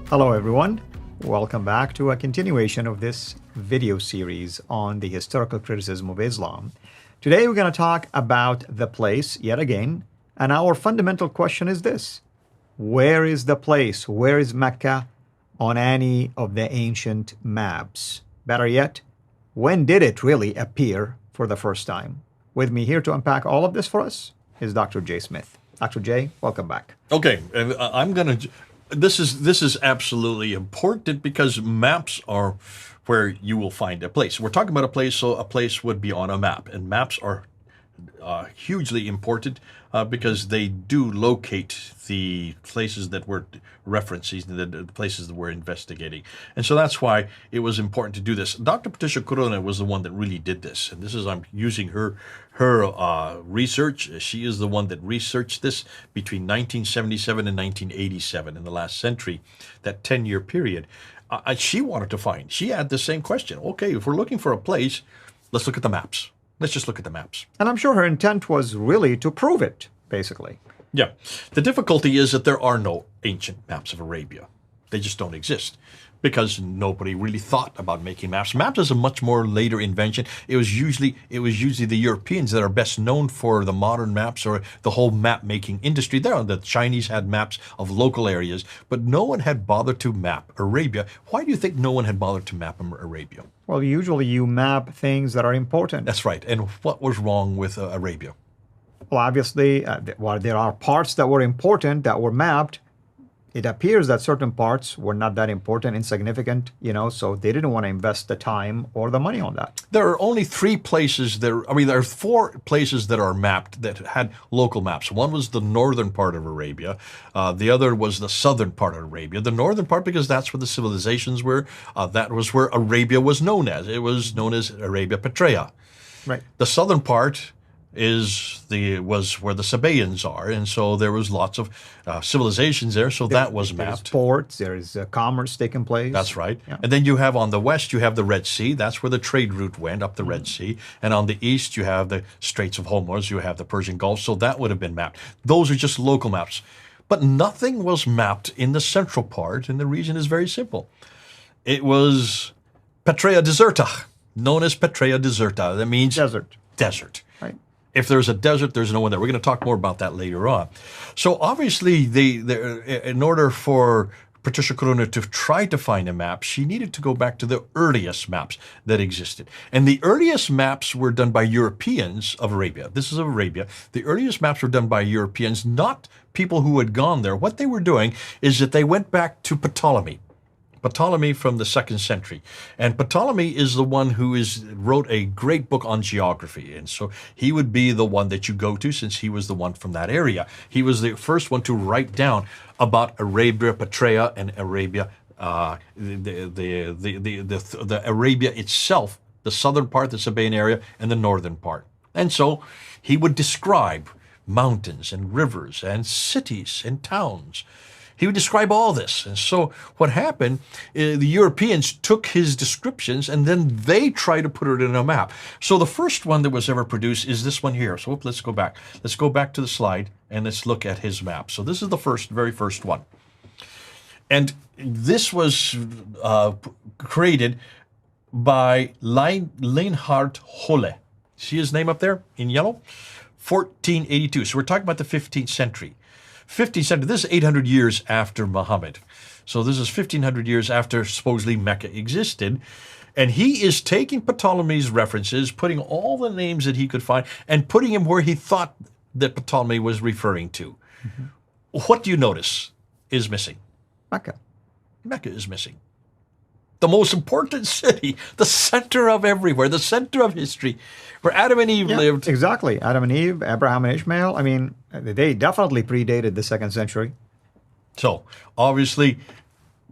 Hello everyone, welcome back to a continuation of this video series on the historical criticism of Islam. Today we're going to talk about the place yet again, and our fundamental question is this: where is the place? Where is Mecca on any of the ancient maps? Better yet, when did it really appear for the first time? With me here to unpack all of this for us is Dr. J. Smith. Dr. J, welcome back. Okay, and I'm going to. This is absolutely important because maps are where you will find a place. We're talking about a place, so a place would be on a map, and maps are hugely important because they do locate the places that we're referencing, the places that we're investigating. And so that's why it was important to do this. Dr. Patricia Corona was the one that really did this. And this is, I'm using her research. She is the one that researched this between 1977 and 1987 in the last century, that 10-year period. She wanted to find, she had the same question. Okay, if we're looking for a place, let's look at the maps. Let's just look at the maps. And I'm sure her intent was really to prove it, basically. Yeah. The difficulty is that there are no ancient maps of Arabia. They just don't exist because nobody really thought about making maps. Maps is a much more later invention. It was usually the Europeans that are best known for the modern maps or the whole map making industry. The Chinese had maps of local areas, but no one had bothered to map Arabia. Why do you think no one had bothered to map Arabia? Well, usually you map things that are important. That's right. And what was wrong with Arabia? Well, obviously, while there are parts that were important that were mapped, it appears that certain parts were not that important, insignificant, so they didn't want to invest the time or the money on that. There are only three places there are four places that are mapped that had local maps. One was the northern part of Arabia. The other was the southern part of Arabia. The northern part, because that's where the civilizations were. That was where Arabia was known as. It was known as Arabia Petraea. Right. The southern part was where the Sabaeans are, and so there was lots of civilizations there, so that was mapped. There's ports, there's commerce taking place. That's right. Yeah. And then you have on the west, you have the Red Sea. That's where the trade route went, up the Red Sea. And on the east, you have the Straits of Hormuz, you have the Persian Gulf, so that would have been mapped. Those are just local maps. But nothing was mapped in the central part, and the reason is very simple. It was Petraea Deserta, known as Petraea Deserta. That means desert. Right. If there's a desert, there's no one there. We're going to talk more about that later on. So obviously, in order for Patricia Corona to try to find a map, she needed to go back to the earliest maps that existed. And the earliest maps were done by Europeans of Arabia. This is of Arabia. The earliest maps were done by Europeans, not people who had gone there. What they were doing is that they went back to Ptolemy from the 2nd century. And Ptolemy is the one who wrote a great book on geography. And so he would be the one that you go to since he was the one from that area. He was the first one to write down about Arabia Petraea and Arabia, the Arabia itself, the southern part, the Sabaean area, and the northern part. And so he would describe mountains and rivers and cities and towns. He would describe all this. And so what happened, the Europeans took his descriptions and then they tried to put it in a map. So the first one that was ever produced is this one here. So let's go back. Let's go back to the slide and let's look at his map. So this is the very first one. And this was created by Leonhard Holle. See his name up there in yellow? 1482. So we're talking about the 15th century. 15th century, this is 800 years after Muhammad. So this is 1500 years after supposedly Mecca existed. And he is taking Ptolemy's references, putting all the names that he could find, and putting him where he thought that Ptolemy was referring to. Mm-hmm. What do you notice is missing? Mecca. Mecca is missing. The most important city, the center of everywhere, the center of history, where Adam and Eve lived. Exactly. Adam and Eve, Abraham and Ishmael. I mean, they definitely predated the 2nd century. So, obviously,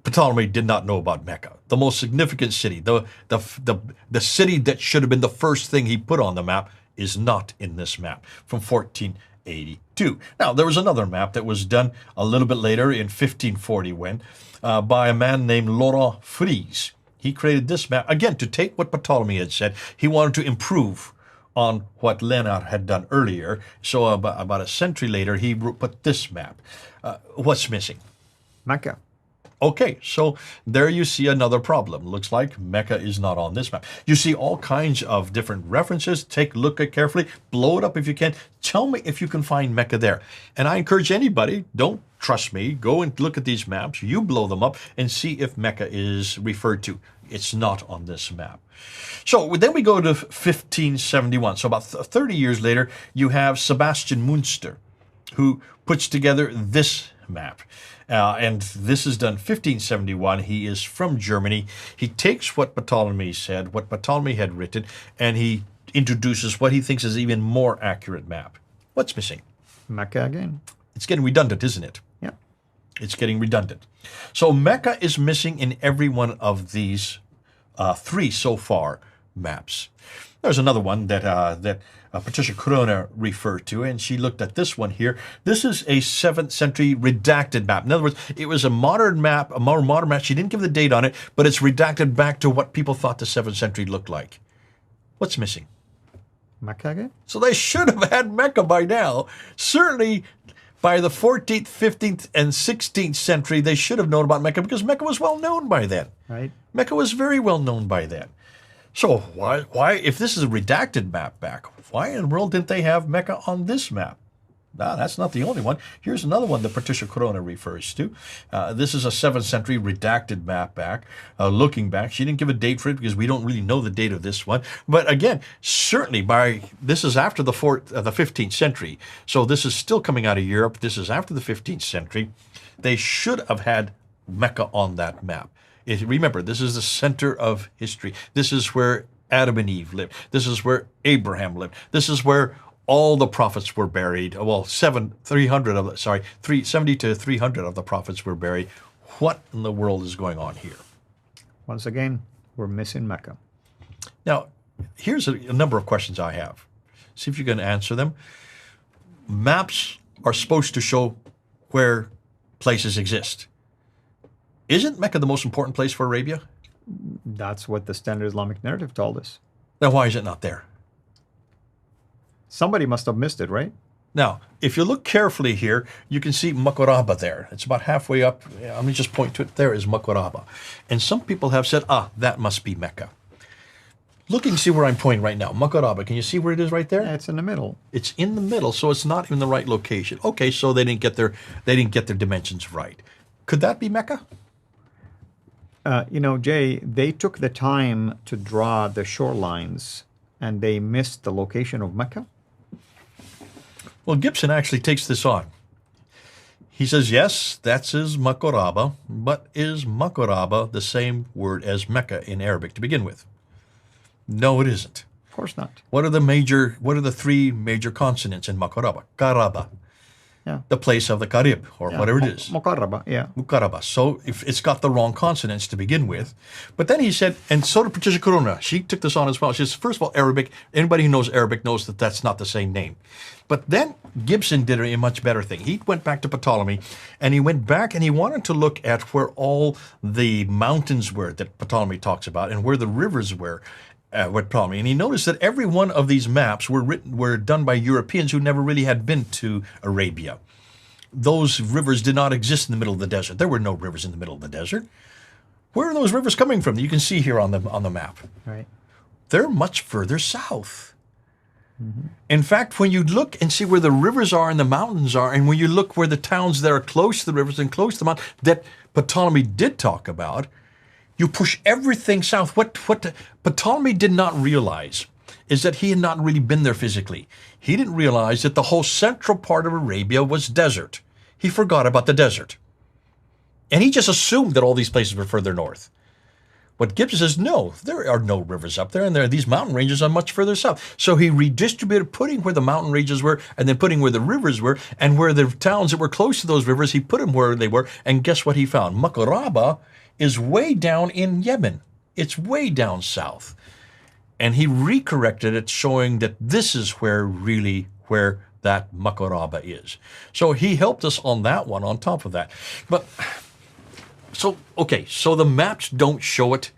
Ptolemy did not know about Mecca, the most significant city. The city that should have been the first thing he put on the map is not in this map from 1482. Now, there was another map that was done a little bit later in 1540 by a man named Laurent Fries. He created this map, again, to take what Ptolemy had said. He wanted to improve on what Leonhard had done earlier. So about a century later, he put this map. What's missing? Mecca. Okay, so there you see another problem. Looks like Mecca is not on this map. You see all kinds of different references. Take a look at carefully. Blow it up if you can. Tell me if you can find Mecca there. And I encourage anybody, don't trust me, go and look at these maps. You blow them up and see if Mecca is referred to. It's not on this map. So then we go to 1571. So about 30 years later, you have Sebastian Münster, who puts together this map. And this is done 1571. He is from Germany. He takes what Ptolemy said, what Ptolemy had written, and he introduces what he thinks is even more accurate map. What's missing? Mecca again. It's getting redundant, isn't it? Yeah. It's getting redundant. So Mecca is missing in every one of these three so far maps. There's another one that Patricia Corona referred to, and she looked at this one here. This is a 7th century redacted map. In other words, it was a modern map, a more modern map. She didn't give the date on it, but it's redacted back to what people thought the 7th century looked like. What's missing? Mecca again? So they should have had Mecca by now. Certainly by the 14th, 15th, and 16th century, they should have known about Mecca because Mecca was well known by then. Right. Mecca was very well known by then. So why, if this is a redacted map back, why in the world didn't they have Mecca on this map? Now, that's not the only one. Here's another one that Patricia Corona refers to. This is a 7th century redacted map back, looking back. She didn't give a date for it because we don't really know the date of this one. But again, certainly this is after the 15th century. So this is still coming out of Europe. This is after the 15th century. They should have had Mecca on that map. Remember, this is the center of history. This is where Adam and Eve lived. This is where Abraham lived. This is where all the prophets were buried. Well, 70 to 300 of the prophets were buried. What in the world is going on here? Once again, we're missing Mecca. Now, here's a number of questions I have. See if you can answer them. Maps are supposed to show where places exist. Isn't Mecca the most important place for Arabia? That's what the standard Islamic narrative told us. Then why is it not there? Somebody must have missed it, right? Now, if you look carefully here, you can see Makoraba there. It's about halfway up. Let me just point to it. There is Makoraba. And some people have said, that must be Mecca. Look and see where I'm pointing right now. Makoraba, can you see where it is right there? Yeah, it's in the middle. It's in the middle, so it's not in the right location. Okay, so they didn't get their dimensions right. Could that be Mecca? Jay, they took the time to draw the shorelines and they missed the location of Mecca. Well, Gibson actually takes this on. He says, yes, that's his Makoraba, but is Makoraba the same word as Mecca in Arabic to begin with? No, it isn't. Of course not. What are the three major consonants in Makoraba? Karaba. Yeah. The place of the Karib, or whatever it is. Mukarraba, yeah. Mukaraba. So if it's got the wrong consonants to begin with. But then he said, and so did Patricia Corona. She took this on as well. She says, first of all, Arabic, anybody who knows Arabic knows that that's not the same name. But then Gibson did a much better thing. He went back to Ptolemy, and he went back and he wanted to look at where all the mountains were that Ptolemy talks about and where the rivers were. With Ptolemy, and he noticed that every one of these maps were done by Europeans who never really had been to Arabia. Those rivers did not exist in the middle of the desert. There were no rivers in the middle of the desert. Where are those rivers coming from? You can see here on the map. Right. They're much further south. Mm-hmm. In fact, when you look and see where the rivers are and the mountains are, and when you look where the towns that are close to the rivers and close to the mountains that Ptolemy did talk about, you push everything south. What Ptolemy did not realize is that he had not really been there physically. He didn't realize that the whole central part of Arabia was desert. He forgot about the desert. And he just assumed that all these places were further north. What Gibson says, no, there are no rivers up there, and these mountain ranges are much further south. So he redistributed, putting where the mountain ranges were, and then putting where the rivers were, and where the towns that were close to those rivers, he put them where they were, and guess what he found? Makoraba is way down in Yemen. It's way down south. And he recorrected it, showing that this is where that Makoraba is. So he helped us on that one, on top of that. But, so the maps don't show it.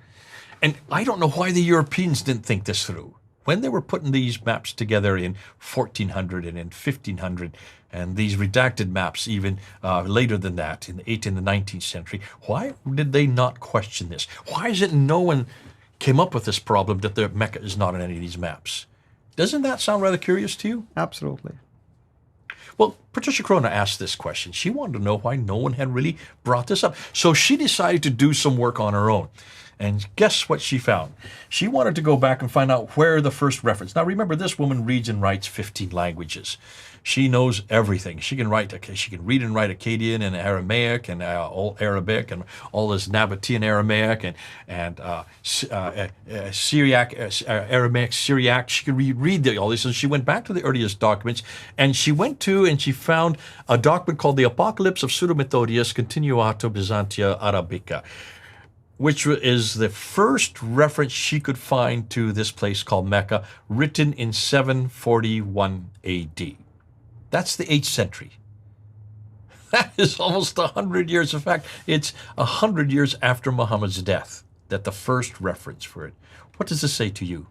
And I don't know why the Europeans didn't think this through. when they were putting these maps together in 1400 and in 1500, and these redacted maps even later than that, in the 18th and the 19th century, why did they not question this? Why is it no one came up with this problem that the Mecca is not on any of these maps? Doesn't that sound rather curious to you? Absolutely. Well, Patricia Corona asked this question. She wanted to know why no one had really brought this up. So she decided to do some work on her own. And guess what she found? She wanted to go back and find out where the first reference. Now remember, this woman reads and writes 15 languages. She knows everything. She can write. She can read and write Akkadian and Aramaic and all Arabic and all this Nabatean Aramaic and Syriac, Aramaic, Syriac. She could read all this. And she went back to the earliest documents, and she found a document called the Apocalypse of Pseudo-Methodius Continuato Byzantia Arabica, which is the first reference she could find to this place called Mecca, written in 741 AD. That's the 8th century. That is almost 100 years. In fact, it's 100 years after Muhammad's death that the first reference for it. What does this say to you?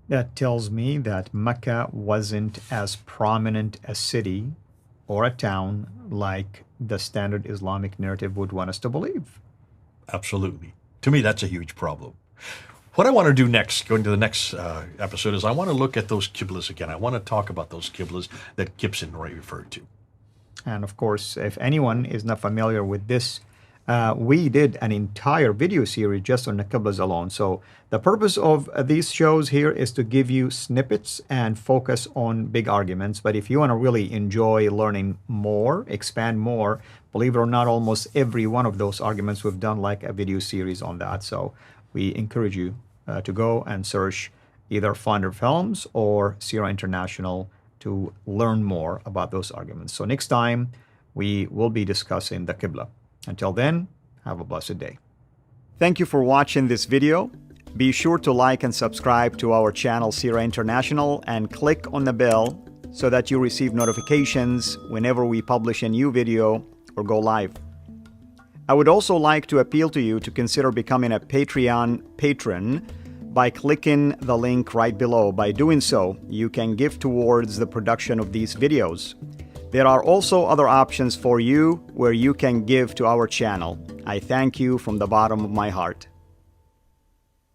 That tells me that Mecca wasn't as prominent a city or a town like the standard Islamic narrative would want us to believe. Absolutely. To me, that's a huge problem. What I want to do next, going to the next episode, is I want to look at those qiblas again. I want to talk about those qiblas that Gibson referred to. And of course, if anyone is not familiar with this, we did an entire video series just on the qiblas alone. So the purpose of these shows here is to give you snippets and focus on big arguments. But if you want to really enjoy learning more, expand more, believe it or not, almost every one of those arguments we've done like a video series on that. So we encourage you to go and search either Finder Films or Sira International to learn more about those arguments. So next time we will be discussing the Qibla. Until then, have a blessed day. Thank you for watching this video. Be sure to like and subscribe to our channel Sira International and click on the bell so that you receive notifications whenever we publish a new video or go live. I would also like to appeal to you to consider becoming a Patreon patron by clicking the link right below. By doing so, you can give towards the production of these videos. There are also other options for you where you can give to our channel. I thank you from the bottom of my heart.